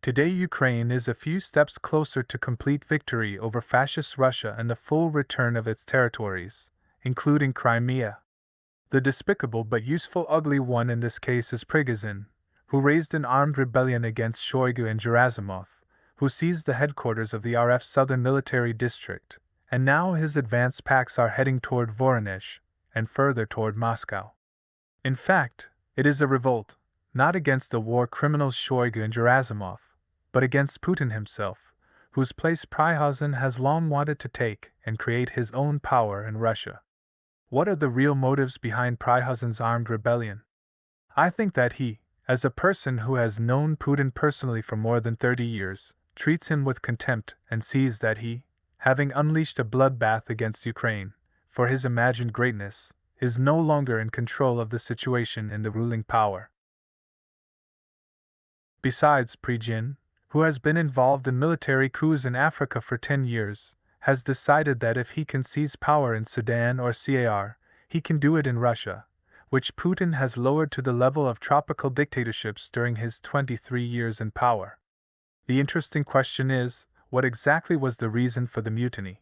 Today Ukraine is a few steps closer to complete victory over fascist Russia and the full return of its territories, including Crimea. The despicable but useful ugly one in this case is Prigozhin, who raised an armed rebellion against Shoigu and Gerasimov, who seized the headquarters of the RF's southern military district, and now his advance packs are heading toward Voronezh, and further toward Moscow. In fact, it is a revolt, not against the war criminals Shoigu and Gerasimov, but against Putin himself, whose place Prigozhin has long wanted to take and create his own power in Russia. What are the real motives behind Prigozhin's armed rebellion? I think that he, as a person who has known Putin personally for more than 30 years, treats him with contempt and sees that he, having unleashed a bloodbath against Ukraine, for his imagined greatness, is no longer in control of the situation in the ruling power. Besides, Prigozhin, who has been involved in military coups in Africa for 10 years, has decided that if he can seize power in Sudan or CAR, he can do it in Russia, which Putin has lowered to the level of tropical dictatorships during his 23 years in power. The interesting question is, what exactly was the reason for the mutiny?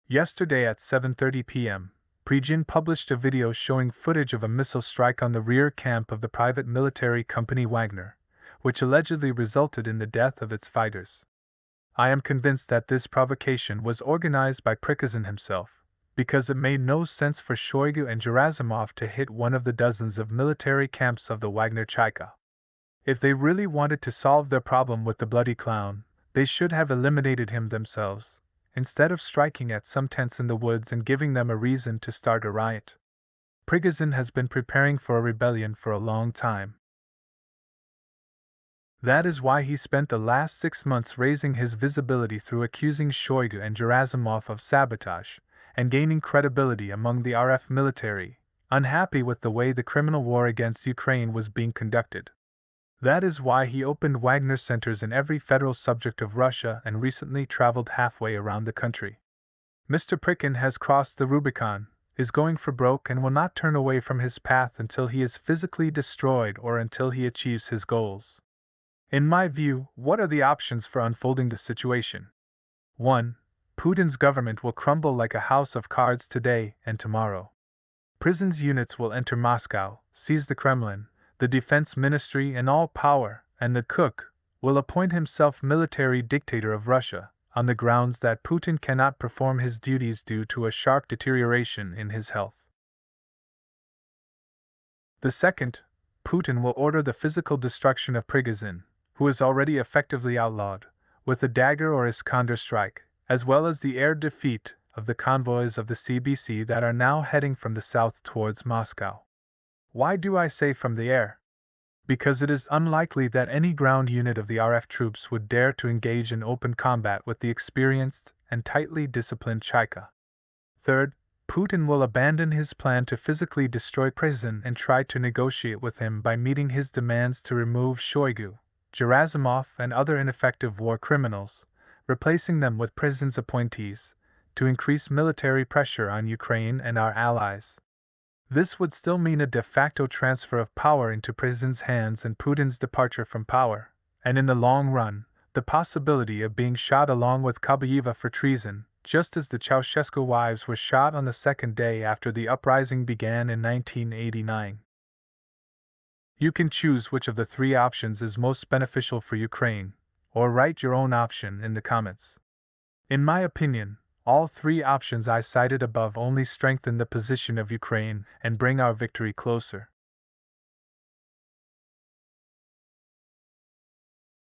Yesterday at 7:30 p.m., Prigozhin published a video showing footage of a missile strike on the rear camp of the private military company Wagner, which allegedly resulted in the death of its fighters. I am convinced that this provocation was organized by Prigozhin himself, because it made no sense for Shoigu and Gerasimov to hit one of the dozens of military camps of the Wagner Cheka. If they really wanted to solve their problem with the bloody clown, they should have eliminated him themselves, instead of striking at some tents in the woods and giving them a reason to start a riot. Prigozhin has been preparing for a rebellion for a long time. That is why he spent the last 6 months raising his visibility through accusing Shoigu and Gerasimov of sabotage, and gaining credibility among the RF military, unhappy with the way the criminal war against Ukraine was being conducted. That is why he opened Wagner centers in every federal subject of Russia and recently traveled halfway around the country. Mr. Prigozhin has crossed the Rubicon, is going for broke and will not turn away from his path until he is physically destroyed or until he achieves his goals. In my view, what are the options for unfolding the situation? 1. Putin's government will crumble like a house of cards today and tomorrow. Prison's units will enter Moscow, seize the Kremlin, the defense ministry and all power, and the cook will appoint himself military dictator of Russia, on the grounds that Putin cannot perform his duties due to a sharp deterioration in his health. The second, Putin will order the physical destruction of Prigozhin, who is already effectively outlawed, with the dagger or Iskander strike, as well as the air defeat of the convoys of the CBC that are now heading from the south towards Moscow. Why do I say from the air? Because it is unlikely that any ground unit of the RF troops would dare to engage in open combat with the experienced and tightly disciplined Cheka. Third, Putin will abandon his plan to physically destroy Prigozhin and try to negotiate with him by meeting his demands to remove Shoigu, Gerasimov and other ineffective war criminals, replacing them with Prigozhin's appointees, to increase military pressure on Ukraine and our allies. This would still mean a de facto transfer of power into Prigozhin's hands and Putin's departure from power, and in the long run, the possibility of being shot along with Kabayeva for treason, just as the Ceausescu wives were shot on the second day after the uprising began in 1989. You can choose which of the three options is most beneficial for Ukraine, or write your own option in the comments. In my opinion, all three options I cited above only strengthen the position of Ukraine and bring our victory closer.